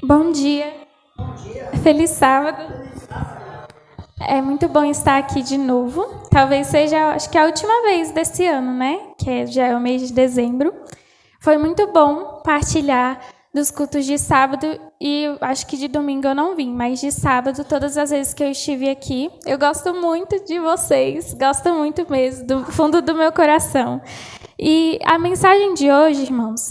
Bom dia. Feliz sábado. É muito bom estar aqui de novo. Talvez seja, acho que a última vez desse ano, né? Já é o mês de dezembro. Foi muito bom partilhar dos cultos de sábado e acho que de domingo eu não vim, mas de sábado, todas as vezes que eu estive aqui, eu gosto muito de vocês, gosto muito mesmo, do fundo do meu coração. E a mensagem de hoje, irmãos,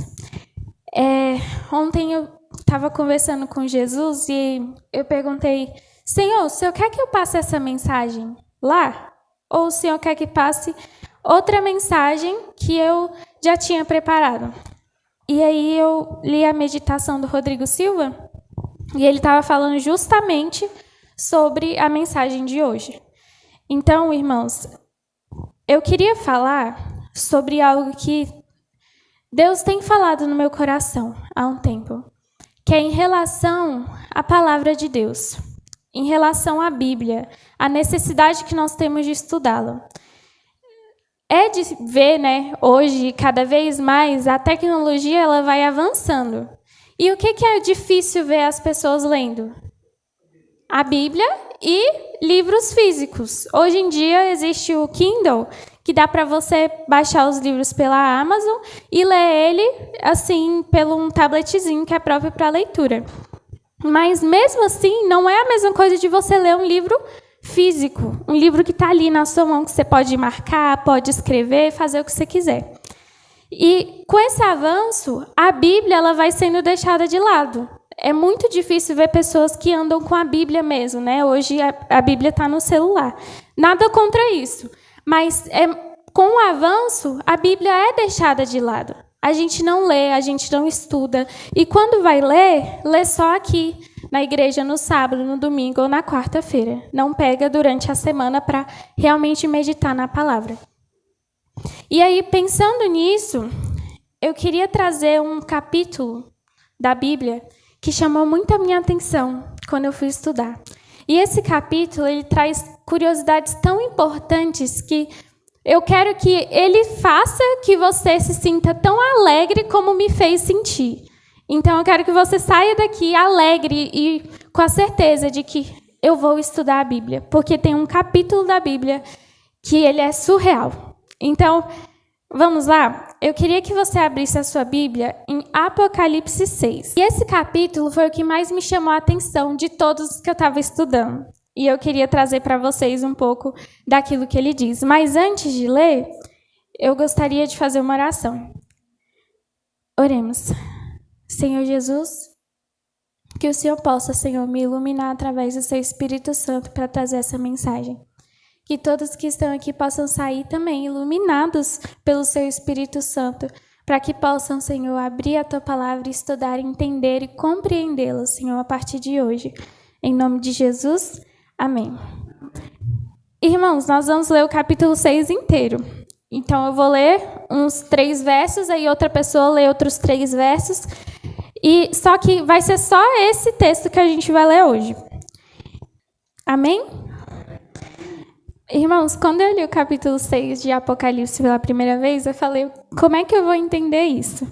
ontem eu estava conversando com Jesus e eu perguntei: Senhor, o Senhor quer que eu passe essa mensagem lá? Ou o Senhor quer que passe outra mensagem que eu já tinha preparado? E aí eu li a meditação do Rodrigo Silva e ele estava falando justamente sobre a mensagem de hoje. Então, irmãos, eu queria falar sobre algo que Deus tem falado no meu coração há um tempo, que é em relação à palavra de Deus, em relação à Bíblia, a necessidade que nós temos de estudá-la. É de ver, né, hoje, cada vez mais, a tecnologia ela vai avançando. E o que é difícil ver as pessoas lendo? A Bíblia e livros físicos. Hoje em dia existe o Kindle, que dá para você baixar os livros pela Amazon e ler ele assim pelo um tabletzinho que é próprio para leitura. Mas mesmo assim, não é a mesma coisa de você ler um livro físico, um livro que está ali na sua mão, que você pode marcar, pode escrever, fazer o que você quiser. E com esse avanço, a Bíblia ela vai sendo deixada de lado. É muito difícil ver pessoas que andam com a Bíblia mesmo, né? Hoje a Bíblia está no celular. Nada contra isso. Mas com o avanço, a Bíblia é deixada de lado. A gente não lê, a gente não estuda. E quando vai ler, lê só aqui, na igreja, no sábado, no domingo ou na quarta-feira. Não pega durante a semana para realmente meditar na palavra. E aí, pensando nisso, eu queria trazer um capítulo da Bíblia que chamou muito a minha atenção quando eu fui estudar. E esse capítulo ele traz curiosidades tão importantes que eu quero que ele faça que você se sinta tão alegre como me fez sentir. Então, eu quero que você saia daqui alegre e com a certeza de que eu vou estudar a Bíblia, porque tem um capítulo da Bíblia que ele é surreal. Então, vamos lá? Eu queria que você abrisse a sua Bíblia em Apocalipse 6. E esse capítulo foi o que mais me chamou a atenção de todos que eu estava estudando. E eu queria trazer para vocês um pouco daquilo que ele diz. Mas antes de ler, eu gostaria de fazer uma oração. Oremos. Senhor Jesus, que o Senhor possa, Senhor, me iluminar através do seu Espírito Santo para trazer essa mensagem. Que todos que estão aqui possam sair também iluminados pelo seu Espírito Santo, para que possam, Senhor, abrir a tua palavra, estudar, entender e compreendê-la, Senhor, a partir de hoje. Em nome de Jesus, amém. Irmãos, nós vamos ler o capítulo 6 inteiro. Então, eu vou ler uns 3 versos, aí outra pessoa lê outros 3 versos. E só que vai ser só esse texto que a gente vai ler hoje. Amém? Irmãos, quando eu li o capítulo 6 de Apocalipse pela primeira vez, eu falei, como é que eu vou entender isso?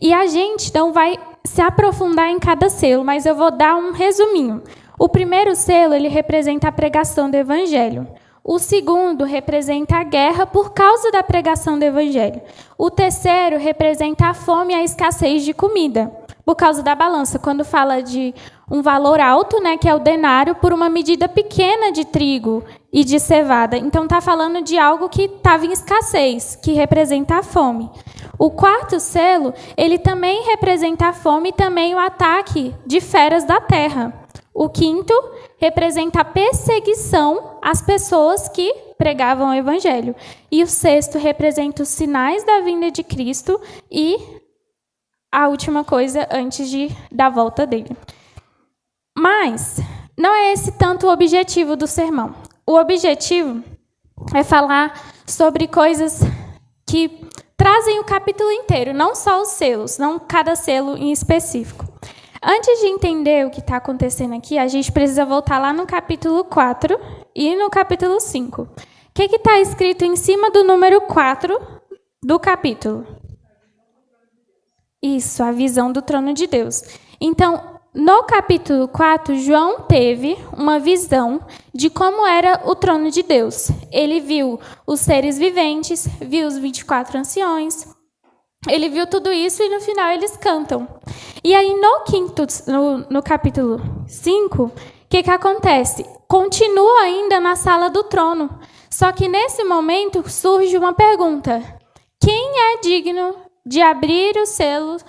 E a gente não vai se aprofundar em cada selo, mas eu vou dar um resuminho. O primeiro selo, ele representa a pregação do Evangelho. O segundo representa a guerra por causa da pregação do Evangelho. O terceiro representa a fome e a escassez de comida, por causa da balança, quando fala de um valor alto, né, que é o denário, por uma medida pequena de trigo e de cevada. Então, está falando de algo que estava em escassez, que representa a fome. O quarto selo, ele também representa a fome e também o ataque de feras da terra. O quinto representa a perseguição às pessoas que pregavam o Evangelho. E o sexto representa os sinais da vinda de Cristo e a última coisa antes da volta dele. Mas não é esse tanto o objetivo do sermão. O objetivo é falar sobre coisas que trazem o capítulo inteiro, não só os selos, não cada selo em específico. Antes de entender o que está acontecendo aqui, a gente precisa voltar lá no capítulo 4 e no capítulo 5. O que está escrito em cima do número 4 do capítulo? Isso, a visão do trono de Deus. Então, no capítulo 4, João teve uma visão de como era o trono de Deus. Ele viu os seres viventes, viu os 24 anciões, ele viu tudo isso e no final eles cantam. E aí no capítulo 5, o que acontece? Continua ainda na sala do trono. Só que nesse momento surge uma pergunta: quem é digno de abrir os selos,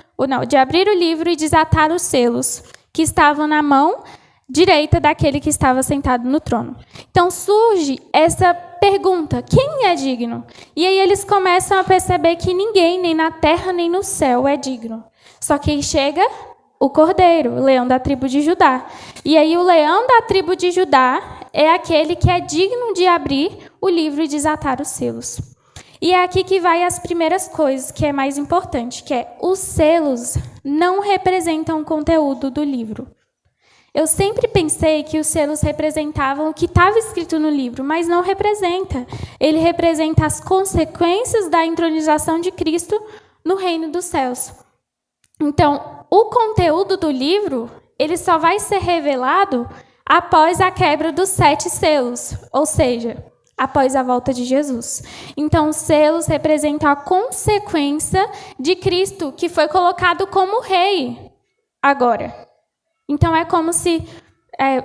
de abrir o livro e desatar os selos que estavam na mão direita daquele que estava sentado no trono? Então surge essa pergunta: quem é digno? E aí eles começam a perceber que ninguém, nem na terra nem no céu, é digno. Só que aí chega o Cordeiro, o leão da tribo de Judá. E aí o leão da tribo de Judá é aquele que é digno de abrir o livro e desatar os selos. E é aqui que vai as primeiras coisas, que é mais importante, que é os selos não representam o conteúdo do livro. Eu sempre pensei que os selos representavam o que estava escrito no livro, mas não representa. Ele representa as consequências da entronização de Cristo no reino dos céus. Então, o conteúdo do livro, ele só vai ser revelado após a quebra dos 7 selos, ou seja, após a volta de Jesus. Então, os selos representam a consequência de Cristo, que foi colocado como rei agora. Então, é como se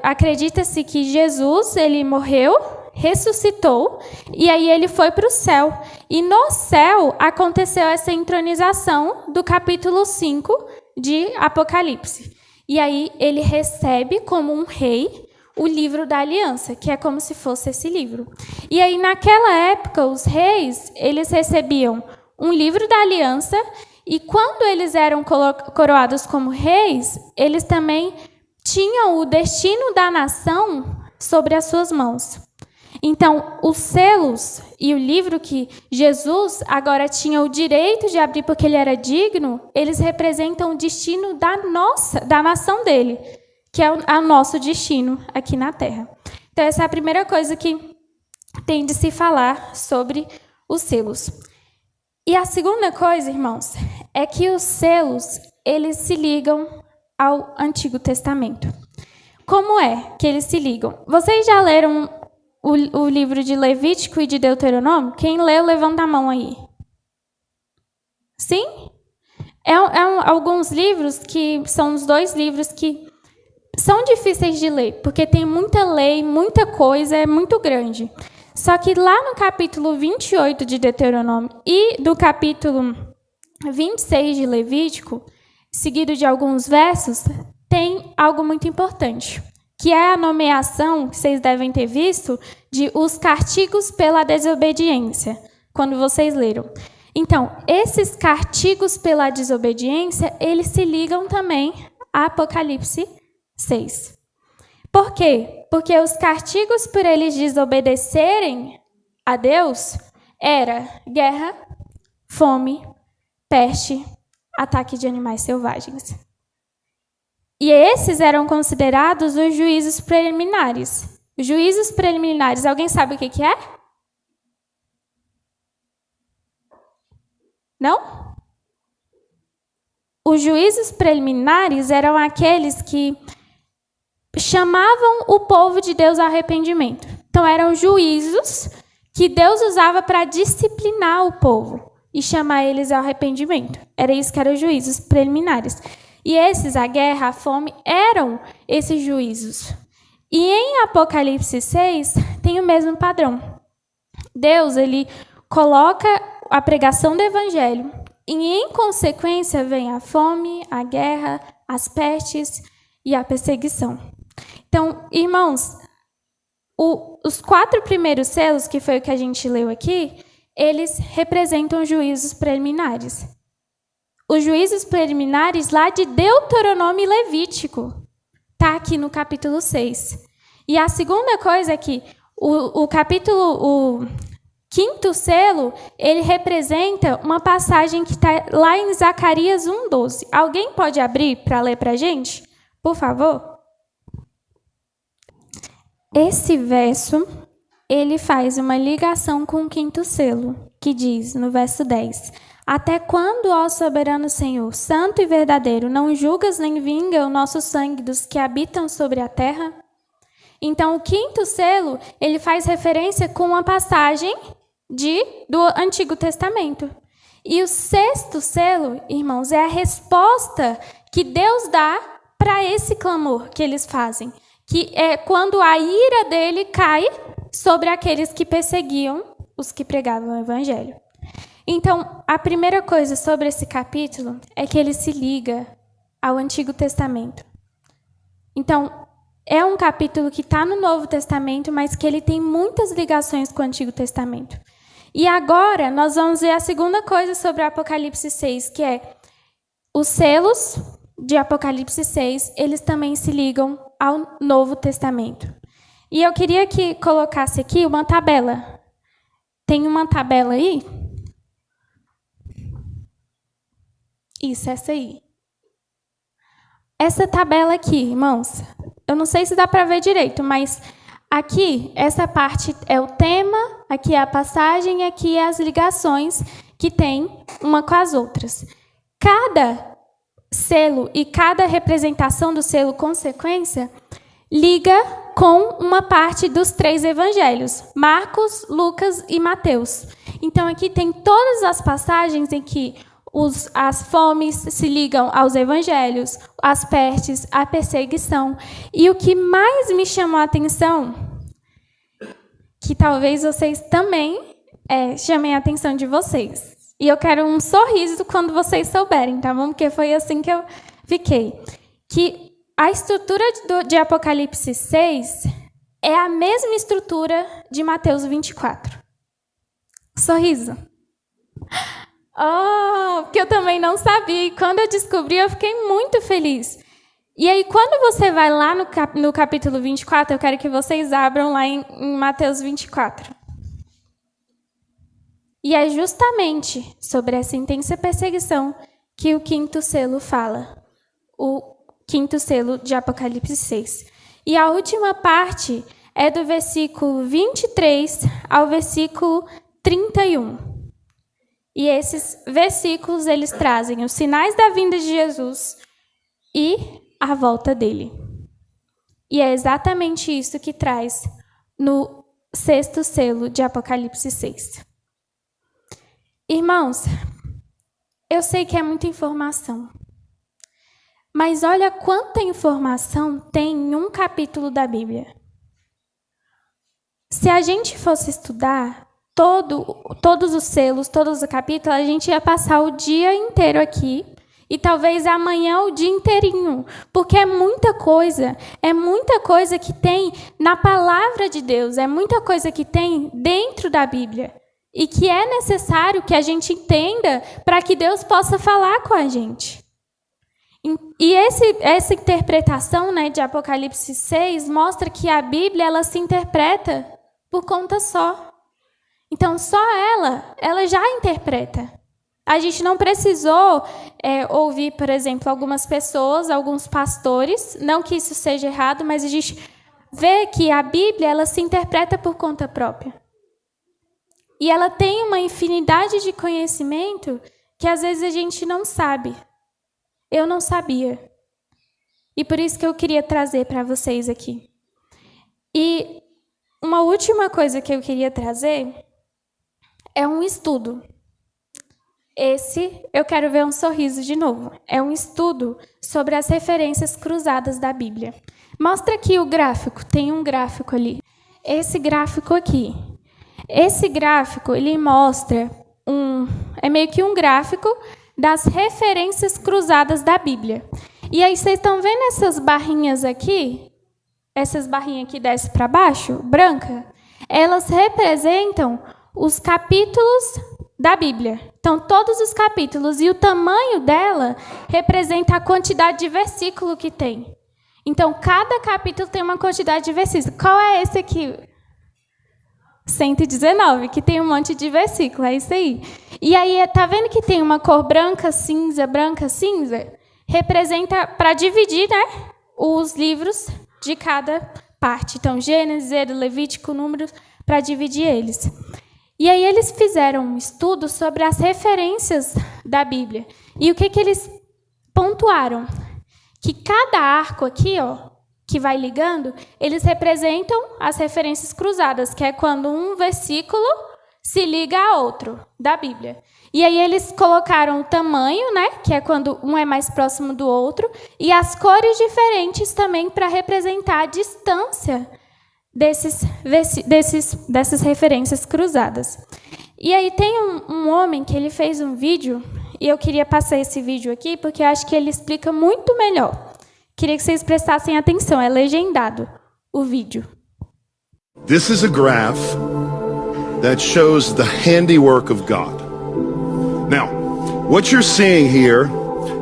acredita-se que Jesus, ele morreu, ressuscitou, e aí ele foi para o céu. E no céu aconteceu essa entronização do capítulo 5 de Apocalipse. E aí ele recebe como um rei o livro da aliança, que é como se fosse esse livro. E aí, naquela época, os reis, eles recebiam um livro da aliança, e quando eles eram coroados como reis, eles também tinham o destino da nação sobre as suas mãos. Então, os selos e o livro que Jesus agora tinha o direito de abrir porque ele era digno, eles representam o destino da nação dele, que é o nosso destino aqui na Terra. Então, essa é a primeira coisa que tem de se falar sobre os selos. E a segunda coisa, irmãos, é que os selos, eles se ligam ao Antigo Testamento. Como é que eles se ligam? Vocês já leram o livro de Levítico e de Deuteronômio? Quem leu, levanta a mão aí. Sim? Alguns livros que são os 2 livros que são difíceis de ler, porque tem muita lei, muita coisa, é muito grande. Só que lá no capítulo 28 de Deuteronômio e do capítulo 26 de Levítico, seguido de alguns versos, tem algo muito importante, que é a nomeação, que vocês devem ter visto, de os castigos pela desobediência, quando vocês leram. Então, esses castigos pela desobediência, eles se ligam também a Apocalipse 6. Por quê? Porque os castigos por eles desobedecerem a Deus era guerra, fome, peste, ataque de animais selvagens. E esses eram considerados os juízos preliminares. Os juízos preliminares, alguém sabe o que é? Não? Os juízos preliminares eram aqueles que chamavam o povo de Deus ao arrependimento. Então, eram juízos que Deus usava para disciplinar o povo e chamar eles ao arrependimento. Era isso que eram os juízos preliminares. E esses, a guerra, a fome, eram esses juízos. E em Apocalipse 6, tem o mesmo padrão. Deus, ele coloca a pregação do evangelho e, em consequência, vem a fome, a guerra, as pestes e a perseguição. Então, irmãos, os 4 primeiros selos, que foi o que a gente leu aqui, eles representam juízos preliminares. Os juízos preliminares lá de Deuteronômio e Levítico. Está aqui no capítulo 6. E a segunda coisa é que o 5º selo, ele representa uma passagem que está lá em Zacarias 1:12. Alguém pode abrir para ler para a gente? Por favor. Esse verso, ele faz uma ligação com o 5º selo, que diz, no verso 10, Até quando, ó soberano Senhor, santo e verdadeiro, não julgas nem vinga o nosso sangue dos que habitam sobre a terra? Então, o quinto selo, ele faz referência com uma passagem do Antigo Testamento. E o sexto selo, irmãos, é a resposta que Deus dá para esse clamor que eles fazem, que é quando a ira dele cai sobre aqueles que perseguiam os que pregavam o evangelho. Então, a primeira coisa sobre esse capítulo é que ele se liga ao Antigo Testamento. Então, é um capítulo que está no Novo Testamento, mas que ele tem muitas ligações com o Antigo Testamento. E agora, nós vamos ver a segunda coisa sobre Apocalipse 6, que é os selos de Apocalipse 6, eles também se ligam ao Novo Testamento. E eu queria que colocasse aqui uma tabela. Tem uma tabela aí? Isso, essa aí. Essa tabela aqui, irmãos, eu não sei se dá para ver direito, mas aqui, essa parte é o tema, aqui é a passagem, aqui é as ligações que tem uma com as outras. Cada selo e cada representação do selo consequência liga com uma parte dos 3 evangelhos, Marcos, Lucas e Mateus. Então, aqui tem todas as passagens em que as fomes se ligam aos evangelhos, as pestes, a perseguição. E o que mais me chamou a atenção, que talvez vocês também chamem a atenção de vocês. E eu quero um sorriso quando vocês souberem, tá bom? Porque foi assim que eu fiquei. Que a estrutura de Apocalipse 6 é a mesma estrutura de Mateus 24. Sorriso. Oh, porque eu também não sabia. E quando eu descobri, eu fiquei muito feliz. E aí, quando você vai lá no capítulo 24, eu quero que vocês abram lá em Mateus 24. E é justamente sobre essa intensa perseguição que o quinto selo fala. O quinto selo de Apocalipse 6. E a última parte é do versículo 23 ao versículo 31. E esses versículos, eles trazem os sinais da vinda de Jesus e a volta dele. E é exatamente isso que traz no sexto selo de Apocalipse 6. Irmãos, eu sei que é muita informação, mas olha quanta informação tem em um capítulo da Bíblia. Se a gente fosse estudar todos os selos, todos os capítulos, a gente ia passar o dia inteiro aqui e talvez amanhã o dia inteirinho, porque é muita coisa que tem na palavra de Deus, é muita coisa que tem dentro da Bíblia e que é necessário que a gente entenda para que Deus possa falar com a gente. E essa interpretação, né, de Apocalipse 6 mostra que a Bíblia ela se interpreta por conta só. Então, só ela já interpreta. A gente não precisou ouvir, por exemplo, algumas pessoas, alguns pastores, não que isso seja errado, mas a gente vê que a Bíblia ela se interpreta por conta própria. E ela tem uma infinidade de conhecimento que às vezes a gente não sabe. Eu não sabia. E por isso que eu queria trazer para vocês aqui. E uma última coisa que eu queria trazer é um estudo. Esse, eu quero ver um sorriso de novo. É um estudo sobre as referências cruzadas da Bíblia. Mostra aqui o gráfico. Tem um gráfico ali. Esse gráfico aqui. Esse gráfico, ele mostra é meio que um gráfico das referências cruzadas da Bíblia. E aí, vocês estão vendo essas barrinhas aqui? Essas barrinhas que descem para baixo, branca? Elas representam os capítulos da Bíblia. Então, todos os capítulos. E o tamanho dela representa a quantidade de versículo que tem. Então, cada capítulo tem uma quantidade de versículos. Qual é esse aqui? 119, que tem um monte de versículo. É isso aí. E aí, tá vendo que tem uma cor branca, cinza? Representa para dividir, né, os livros de cada parte. Então, Gênesis, Êxodo, Levítico, Números, para dividir eles. E aí eles fizeram um estudo sobre as referências da Bíblia. E o que eles pontuaram? Que cada arco aqui, que vai ligando, eles representam as referências cruzadas, que é quando um versículo se liga a outro da Bíblia. E aí eles colocaram o tamanho, né, que é quando um é mais próximo do outro, e as cores diferentes também para representar a distância dessas referências cruzadas. E aí tem um homem que ele fez um vídeo, e eu queria passar esse vídeo aqui, porque eu acho que ele explica muito melhor. Queria que vocês prestassem atenção, é legendado o vídeo. This is a graph that shows the handiwork of God. Now, what you're seeing here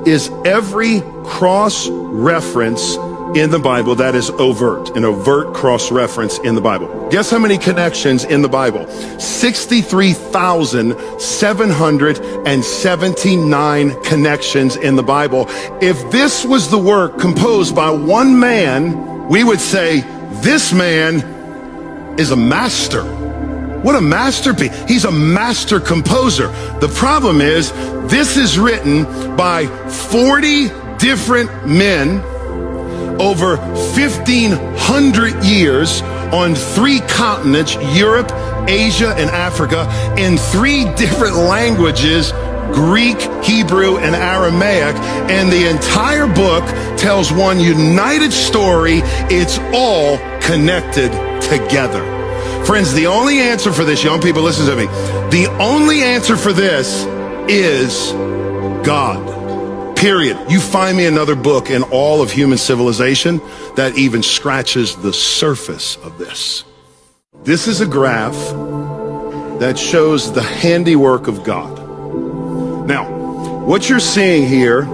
is every cross-reference in the Bible that is overt, an overt cross-reference in the Bible. Guess how many connections in the Bible? 63,779 connections in the Bible. If this was the work composed by one man, we would say, this man is a master. What a masterpiece. He's a master composer. The problem is, this is written by 40 different men over 1,500 years on 3 continents, Europe, Asia, and Africa, in 3 different languages, Greek, Hebrew, and Aramaic, and the entire book tells one united story. It's all connected together. Friends, the only answer for this, young people, listen to me. The only answer for this is God. Period. You find me another book in all of human civilization that even scratches the surface of this. This is a graph that shows the handiwork of God. Now, what you're seeing here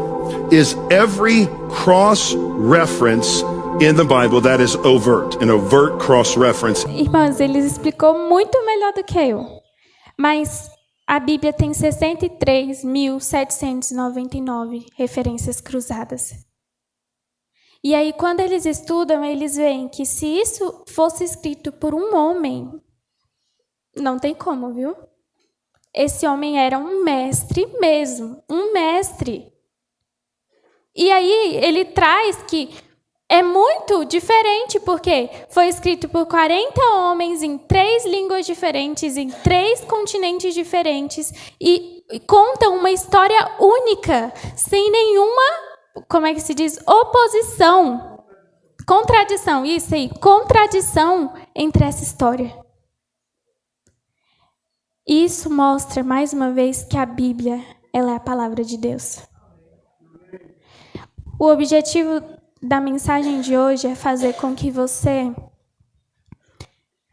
is every cross-reference in the Bible that is overt, an overt cross-reference. Irmãos, ele explicou muito melhor do que eu. Mas a Bíblia tem 63.799 referências cruzadas. E aí, quando eles estudam, eles veem que se isso fosse escrito por um homem, não tem como, viu? Esse homem era um mestre mesmo, um mestre. E aí, ele traz que é muito diferente, porque foi escrito por 40 homens em 3 línguas diferentes, em 3 continentes diferentes, e conta uma história única, sem nenhuma, como é que se diz, oposição, contradição, isso aí, contradição entre essa história. Isso mostra, mais uma vez, que a Bíblia, ela é a palavra de Deus. O objetivo da mensagem de hoje é fazer com que você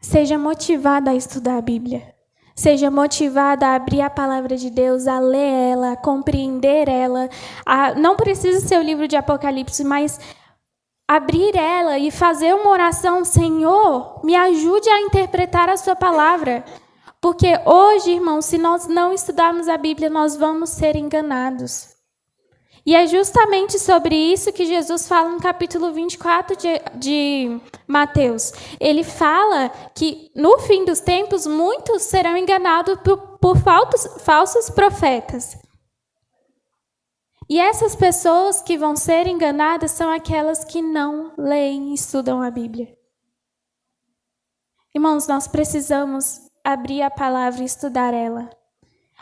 seja motivado a estudar a Bíblia. Seja motivado a abrir a palavra de Deus, a ler ela, a compreender ela. Não precisa ser o livro de Apocalipse, mas abrir ela e fazer uma oração. Senhor, me ajude a interpretar a sua palavra. Porque hoje, irmãos, se nós não estudarmos a Bíblia, nós vamos ser enganados. E é justamente sobre isso que Jesus fala no capítulo 24 de Mateus. Ele fala que, no fim dos tempos, muitos serão enganados por falsos profetas. E essas pessoas que vão ser enganadas são aquelas que não leem e estudam a Bíblia. Irmãos, nós precisamos abrir a palavra e estudar ela.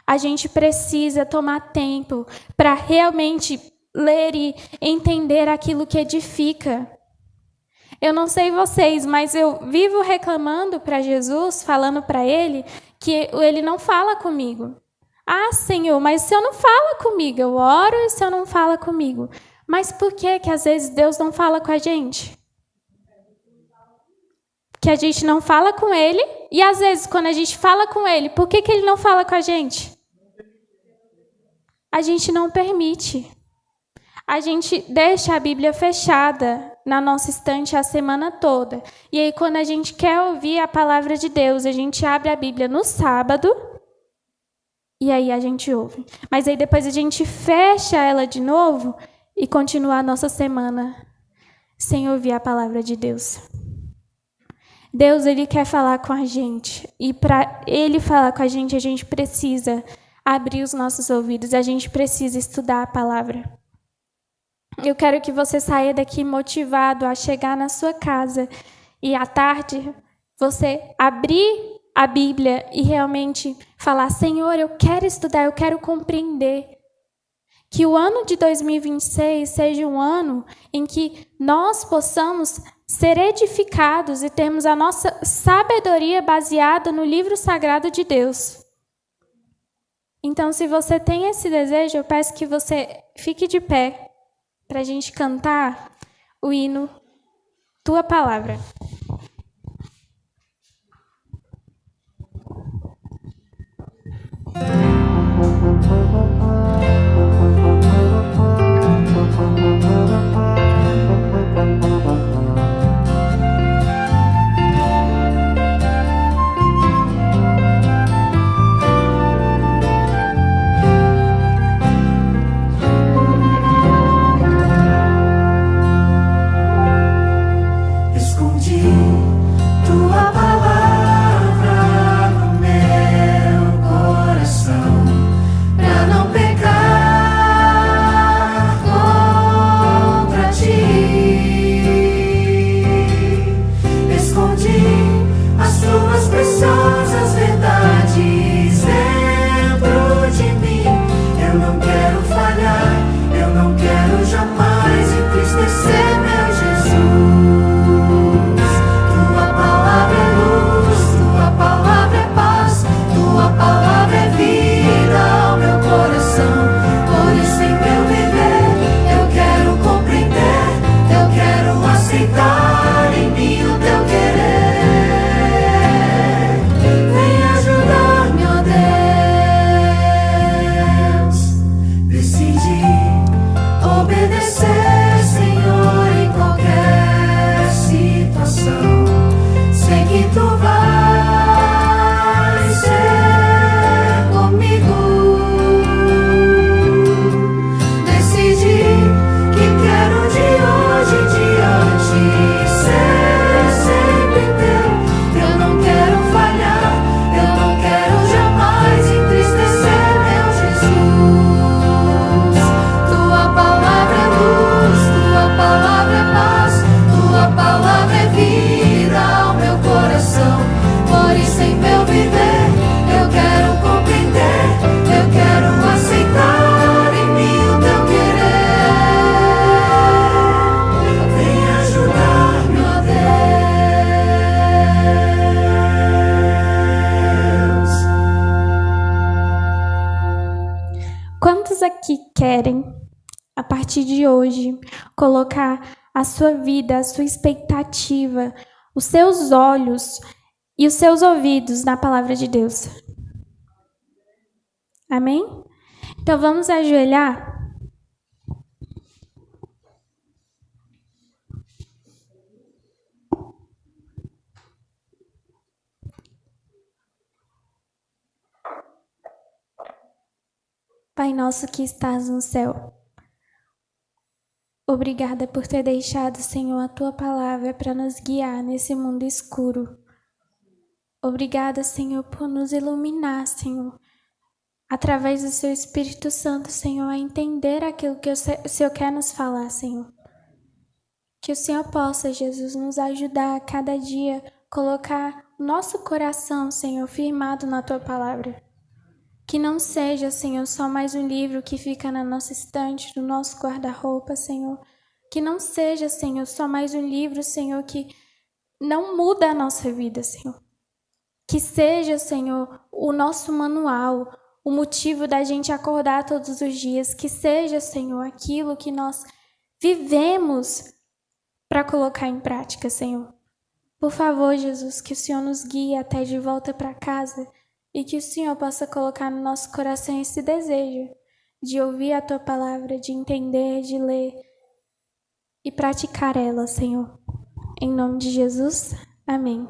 A gente precisa tomar tempo para realmente ler e entender aquilo que edifica. Eu não sei vocês, mas eu vivo reclamando para Jesus, falando para Ele, que Ele não fala comigo. Ah, Senhor, mas o Senhor não fala comigo. Eu oro e o Senhor não fala comigo. Mas por que às vezes Deus não fala com a gente? Que a gente não fala com Ele, e às vezes quando a gente fala com Ele, por que Ele não fala com a gente? A gente não permite. A gente deixa a Bíblia fechada na nossa estante a semana toda. E aí, quando a gente quer ouvir a palavra de Deus, a gente abre a Bíblia no sábado e aí a gente ouve. Mas aí depois a gente fecha ela de novo e continua a nossa semana sem ouvir a palavra de Deus. Deus, Ele quer falar com a gente. E para Ele falar com a gente precisa abrir os nossos ouvidos, a gente precisa estudar a palavra. Eu quero que você saia daqui motivado a chegar na sua casa e à tarde você abrir a Bíblia e realmente falar: Senhor, eu quero estudar, eu quero compreender. Que o ano de 2026 seja um ano em que nós possamos ser edificados e termos a nossa sabedoria baseada no livro sagrado de Deus. Então, se você tem esse desejo, eu peço que você fique de pé para a gente cantar o hino Tua Palavra. Aqui querem, a partir de hoje, colocar a sua vida, a sua expectativa, os seus olhos e os seus ouvidos na palavra de Deus? Amém? Então vamos ajoelhar. Pai nosso que estás no céu, obrigada por ter deixado, Senhor, a Tua palavra para nos guiar nesse mundo escuro. Obrigada, Senhor, por nos iluminar, Senhor, através do Seu Espírito Santo, Senhor, a entender aquilo que o Senhor quer nos falar, Senhor. Que o Senhor possa, Jesus, nos ajudar a cada dia, colocar nosso coração, Senhor, firmado na Tua palavra. Que não seja, Senhor, só mais um livro que fica na nossa estante, no nosso guarda-roupa, Senhor. Que não seja, Senhor, só mais um livro, Senhor, que não muda a nossa vida, Senhor. Que seja, Senhor, o nosso manual, o motivo da gente acordar todos os dias. Que seja, Senhor, aquilo que nós vivemos para colocar em prática, Senhor. Por favor, Jesus, que o Senhor nos guie até de volta para casa. E que o Senhor possa colocar no nosso coração esse desejo de ouvir a Tua palavra, de entender, de ler e praticar ela, Senhor. Em nome de Jesus, amém.